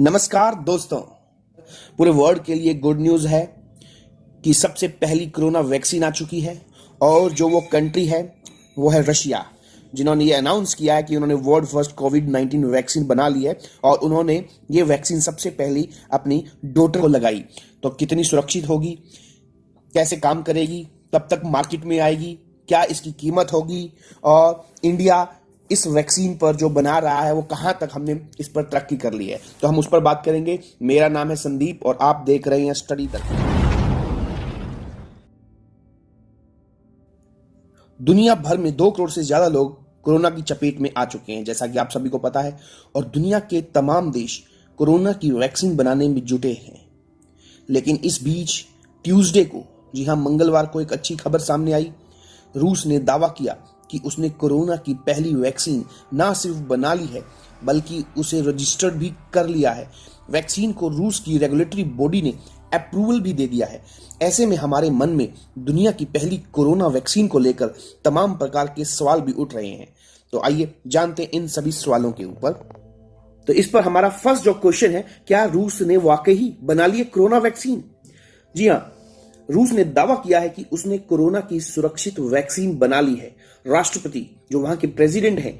नमस्कार दोस्तों। पूरे वर्ल्ड के लिए गुड न्यूज़ है कि सबसे पहली कोरोना वैक्सीन आ चुकी है और जो वो कंट्री है वो है रशिया, जिन्होंने ये अनाउंस किया है कि उन्होंने वर्ल्ड फर्स्ट कोविड-19 वैक्सीन बना ली है और उन्होंने ये वैक्सीन सबसे पहली अपनी डॉटर को लगाई। तो कितनी सुरक्षित होगी, कैसे काम करेगी, कब तक मार्केट में आएगी, क्या इसकी कीमत होगी और इंडिया इस वैक्सीन पर जो बना रहा है वो कहां तक हमने इस पर तरक्की कर ली है, तो हम उस पर बात करेंगे। मेरा नाम है संदीप और आप देख रहे हैं स्टडी तक। दुनिया भर में 2 करोड़ से ज्यादा लोग कोरोना की चपेट में आ चुके हैं, जैसा कि आप सभी को पता है, और दुनिया के तमाम देश कोरोना की वैक्सीन बनाने में जुटे हैं। लेकिन इस बीच ट्यूसडे को, जी हां मंगलवार को, एक अच्छी खबर सामने आई। रूस ने दावा किया कि उसने कोरोना की पहली वैक्सीन ना सिर्फ बना ली है बल्कि उसे रजिस्टर्ड भी कर लिया है। वैक्सीन को रूस की रेगुलेटरी बॉडी ने अप्रूवल भी दे दिया है। ऐसे में हमारे मन में दुनिया की पहली कोरोना वैक्सीन को लेकर तमाम प्रकार के सवाल भी उठ रहे हैं। तो आइए जानते हैं इन सभी सवालों के ऊपर। तो इस पर हमारा फर्स्ट जो क्वेश्चन है, क्या रूस ने वाकई बना ली कोरोना वैक्सीन? जी हाँ, रूस ने दावा किया है कि उसने कोरोना की सुरक्षित वैक्सीन बना ली है। राष्ट्रपति, जो वहां के प्रेसिडेंट हैं,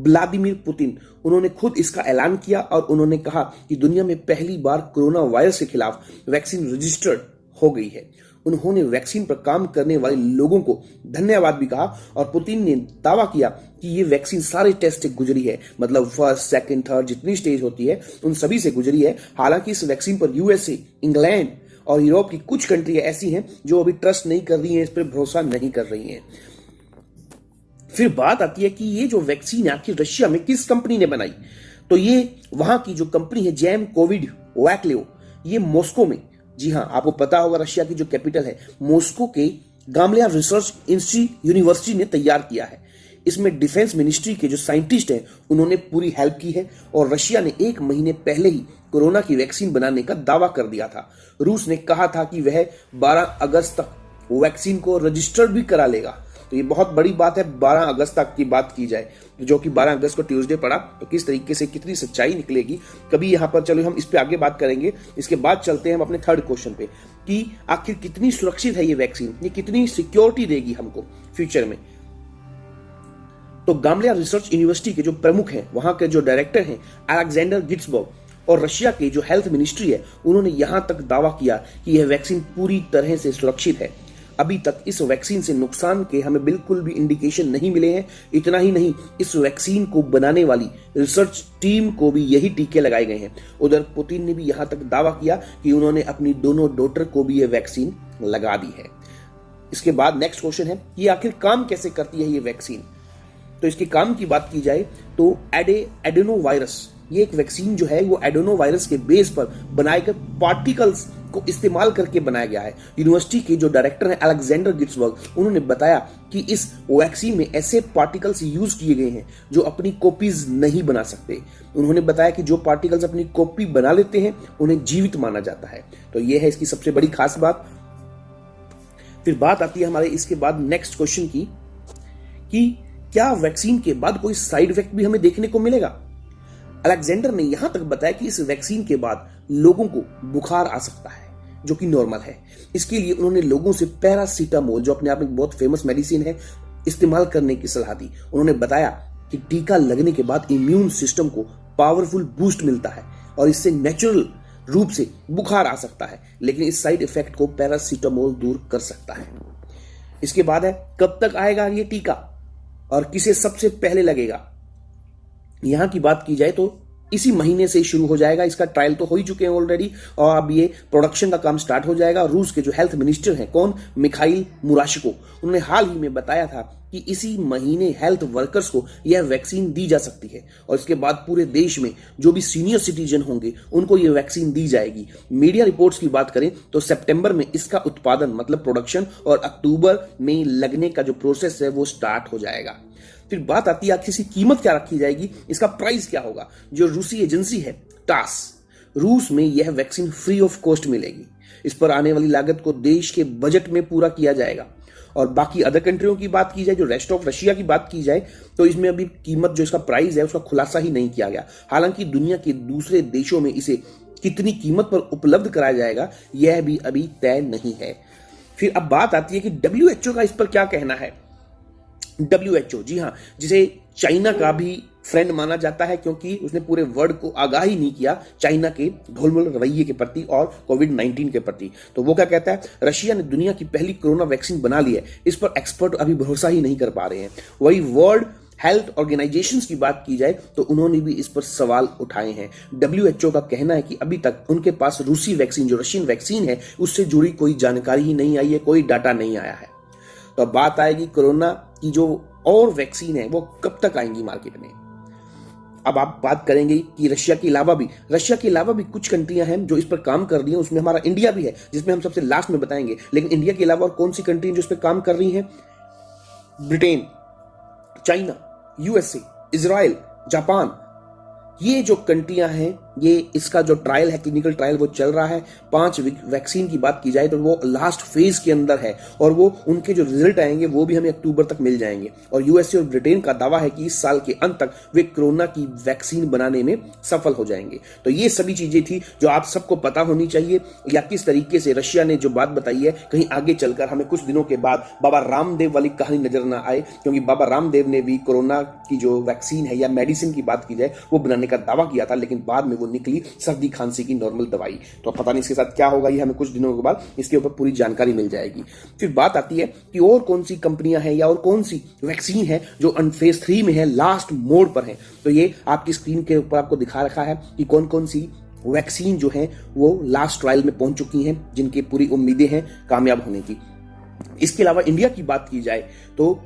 व्लादिमीर पुतिन, उन्होंने खुद इसका ऐलान किया और उन्होंने कहा कि दुनिया में पहली बार कोरोना वायरस के खिलाफ वैक्सीन रजिस्टर्ड हो गई है। उन्होंने वैक्सीन पर काम करने वाले लोगों को धन्यवाद भी कहा और पुतिन ने दावा किया कि ये वैक्सीन सारे टेस्ट से गुजरी है, मतलब फर्स्ट, सेकंड, थर्ड जितनी स्टेज होती है उन सभी से गुजरी है। हालांकि इस वैक्सीन पर यूएसए, इंग्लैंड और यूरोप की कुछ कंट्रियां ऐसी हैं जो अभी ट्रस्ट नहीं कर रही हैं, इस पर भरोसा नहीं कर रही हैं। फिर बात आती है कि ये जो वैक्सीन है आखिर रशिया में किस कंपनी ने बनाई? तो ये वहां की जो कंपनी है जेम कोविड वैक्लेव, ये मॉस्को में, जी हां आपको पता होगा रशिया की जो कैपिटल है, मॉस्को के गामलेया रिसर्च इंस्टीट्यूट यूनिवर्सिटी ने तैयार किया है। इसमें डिफेंस मिनिस्ट्री के जो साइंटिस्ट हैं उन्होंने पूरी हेल्प की है और रशिया ने 1 महीने पहले ही कोरोना की वैक्सीन बनाने का दावा कर दिया था। रूस ने कहा था कि वह 12 अगस्त तक वैक्सीन को रजिस्टर्ड भी करा लेगा। तो ये बहुत बड़ी बात है। 12 अगस्त तक की बात की जाए, जो कि 12 अगस्त को ट्यूसडे पड़ा, तो किस तरीके से कितनी सच्चाई निकलेगी कभी यहाँ पर, चलो हम इस पे आगे बात करेंगे। इसके बाद चलते हैं हम अपने थर्ड क्वेश्चन पे कि आखिर कितनी सुरक्षित है ये वैक्सीन, ये कितनी सिक्योरिटी देगी हमको फ्यूचर में। तो गामलेया रिसर्च यूनिवर्सिटी के जो प्रमुख हैं, वहां के जो डायरेक्टर हैं अलेक्जेंडर गिट्सबर्ग, और रशिया के जो हेल्थ मिनिस्ट्री है, उन्होंने यहां तक दावा किया कि यह वैक्सीन पूरी तरह से सुरक्षित है। अभी तक इस वैक्सीन से नुकसान के हमें बिल्कुल भी इंडिकेशन नहीं मिले हैं। इतना ही नहीं, इस वैक्सीन को बनाने वाली रिसर्च टीम को भी यही टीके लगाए गए हैं। उधर पुतिन ने भी यहां तक दावा किया कि उन्होंने अपनी दोनों डॉटर को भी यह वैक्सीन लगा दी है। इसके बाद नेक्स्ट क्वेश्चन है कि आखिर काम कैसे करती है ये वैक्सीन? तो इसके काम की बात की जाए तो एडेनो वायरस, ये एक वैक्सीन जो है वो एडेनो वायरस के बेस पर बनाए गए पार्टिकल्स को इस्तेमाल करके बनाया गया है। यूनिवर्सिटी के जो डायरेक्टर हैं अलेक्जेंडर गिट्सबर्ग, उन्होंने बताया कि इस वैक्सीन में ऐसे पार्टिकल्स यूज किए गए हैं जो अपनी कॉपीज नहीं बना सकते। उन्होंने बताया कि जो पार्टिकल्स अपनी कॉपी बना लेते हैं उन्हें जीवित माना जाता है। तो यह है इसकी सबसे बड़ी खास बात। फिर बात आती है हमारे इसके बाद नेक्स्ट क्वेश्चन की कि क्या वैक्सीन के बाद कोई साइड इफेक्ट भी हमें देखने को मिलेगा? अलेक्जेंडर ने यहां तक बताया कि इस वैक्सीन के बाद लोगों को बुखार आ सकता है, जो कि नॉर्मल है। इसके लिए उन्होंने लोगों से पैरासीटामोल, जो अपने आप में बहुत फेमस मेडिसिन है, इस्तेमाल करने की सलाह दी। उन्होंने बताया कि टीका लगने के बाद इम्यून सिस्टम को पावरफुल बूस्ट मिलता है और इससे नेचुरल रूप से बुखार आ सकता है, लेकिन इस साइड इफेक्ट को पैरासीटामोल दूर कर सकता है। इसके बाद है कब तक आएगा ये टीका और किसे सबसे पहले लगेगा? यहां की बात की जाए तो इसी महीने से शुरू हो जाएगा। इसका ट्रायल तो हो ही चुके हैं ऑलरेडी और अब ये प्रोडक्शन का काम स्टार्ट हो जाएगा। रूस के जो हेल्थ मिनिस्टर हैं, कौन, मिखाइल मुराशिको, उन्होंने हाल ही में बताया था कि इसी महीने हेल्थ वर्कर्स को यह वैक्सीन दी जा सकती है और इसके बाद पूरे देश में जो भी सीनियर सिटीजन होंगे उनको यह वैक्सीन दी जाएगी। मीडिया रिपोर्ट्स की बात करें तो सितंबर में इसका उत्पादन, मतलब प्रोडक्शन, और अक्टूबर में लगने का जो प्रोसेस है वो स्टार्ट हो जाएगा। फिर बात आती है आखिर इसकी कीमत क्या रखी जाएगी, इसका प्राइस क्या होगा? जो रूसी एजेंसी है टास, रूस में यह वैक्सीन फ्री ऑफ कॉस्ट मिलेगी। इस पर आने वाली लागत को देश के बजट में पूरा किया जाएगा और बाकी अदर कंट्रियों की बात की जाए, जो रेस्ट ऑफ रशिया की बात की जाए, तो इसमें अभी कीमत जो इसका प्राइस है उसका खुलासा ही नहीं किया गया। हालांकि दुनिया के दूसरे देशों में इसे कितनी कीमत पर उपलब्ध कराया जाएगा यह भी अभी तय नहीं है। फिर अब बात आती है कि WHO का इस पर क्या कहना है। WHO, जी हाँ, जिसे चाइना का भी फ्रेंड माना जाता है, क्योंकि उसने पूरे वर्ल्ड को आगाही नहीं किया चाइना के ढोलमोल रवैये के प्रति और कोविड-19 के प्रति। तो वो क्या कहता है, रशिया ने दुनिया की पहली कोरोना वैक्सीन बना ली है, इस पर एक्सपर्ट अभी भरोसा ही नहीं कर पा रहे हैं। वही वर्ल्ड हेल्थ ऑर्गेनाइजेशन की बात की जाए तो उन्होंने भी इस पर सवाल उठाए हैं। WHO का कहना है कि अभी तक उनके पास रूसी वैक्सीन, जो रशियन वैक्सीन है, उससे जुड़ी कोई जानकारी ही नहीं आई है, कोई डाटा नहीं आया है। तो अब बात आएगी कोरोना की जो और वैक्सीन है वो कब तक आएंगी मार्केट में। अब आप बात करेंगे कि रशिया के अलावा भी कुछ कंट्रियां हैं जो इस पर काम कर रही हैं, उसमें हमारा इंडिया भी है, जिसमें हम सबसे लास्ट में बताएंगे। लेकिन इंडिया के अलावा और कौन सी कंट्री जो इस पर काम कर रही हैं? Britain, China, USA, Israel, Japan, ये जो कंट्रियां हैं, ये इसका जो ट्रायल है, क्लिनिकल ट्रायल, वो चल रहा है। 5 वैक्सीन की बात की जाए तो वो लास्ट फेज के अंदर है और वो उनके जो रिजल्ट आएंगे वो भी हमें अक्टूबर तक मिल जाएंगे। और USA और ब्रिटेन का दावा है कि इस साल के अंत तक वे कोरोना की वैक्सीन बनाने में सफल हो जाएंगे। तो ये सभी चीजें थी जो आप सबको पता होनी चाहिए, या किस तरीके से रशिया ने जो बात बताई है, कहीं आगे चलकर हमें कुछ दिनों के बाद बाबा रामदेव वाली कहानी नजर ना आए, क्योंकि बाबा रामदेव ने भी कोरोना की जो वैक्सीन है या मेडिसिन की बात की जाए वो बनाने का दावा किया था, लेकिन बाद में वो निकली सर्दी खांसी की नॉर्मल दवाई। तो पता नहीं इसके साथ क्या होगा, ये हमें कुछ दिनों के बाद इसके ऊपर पूरी जानकारी मिल जाएगी। फिर बात आती है कि और कौन सी कंपनियां हैं या और कौन सी वैक्सीन है जो फेज 3 में है, लास्ट मोड पर है। तो ये आपकी स्क्रीन के ऊपर आपको दिखा रखा है कि कौन कौन सी वैक्सीन जो है वो लास्ट ट्रायल में पहुंच चुकी हैं, जिनकी पूरी उम्मीदें हैं कामयाब होने की। इसके अलावा इंडिया की बात की जाए तो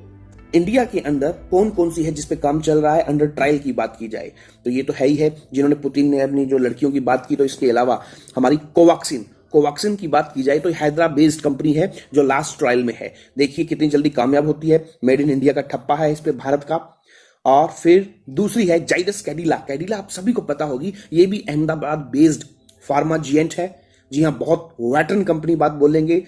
इंडिया के अंदर कौन कौन सी है जिस पे काम चल रहा है, अंडर ट्रायल की बात की जाए तो ये तो है ही है, जिन्होंने पुतिन ने अपनी जो लड़कियों की बात की। तो इसके अलावा हमारी कोवैक्सीन की बात की जाए तो हैदराबाद बेस्ड कंपनी है जो लास्ट ट्रायल में है। देखिए कितनी जल्दी कामयाब होती है, मेड इन इंडिया का ठप्पा है इस पे भारत का। और फिर दूसरी है जाइडस कैडिला आप सभी को पता होगी, ये भी अहमदाबाद बेस्ड फार्मा जिएंट है। जी हाँ, बहुत वेटरन कंपनी बात बोलेंगे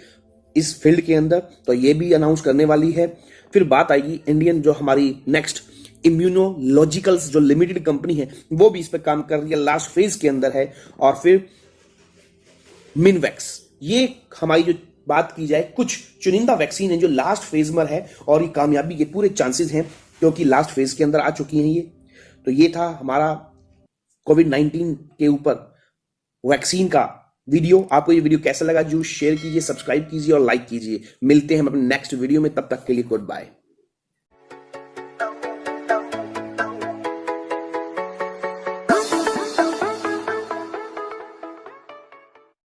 इस फील्ड के अंदर, तो ये भी अनाउंस करने वाली है। फिर बात आएगी इंडियन जो हमारी नेक्स्ट इम्यूनोलॉजिकल्स जो लिमिटेड कंपनी है, वो भी इस पर काम कर रही है, लास्ट फेज के अंदर है। और फिर मिनवैक्स, ये हमारी जो बात की जाए कुछ चुनिंदा वैक्सीन है जो लास्ट फेज में है और ये कामयाबी के पूरे चांसेस हैं क्योंकि लास्ट फेज के अंदर आ चुकी हैं ये। तो ये था हमारा कोविड-19 के ऊपर वैक्सीन का वीडियो। आपको ये वीडियो कैसा लगा, जरूर शेयर कीजिए, सब्सक्राइब कीजिए और लाइक कीजिए। मिलते हैं हम अपने नेक्स्ट वीडियो में, तब तक के लिए गुड बाय।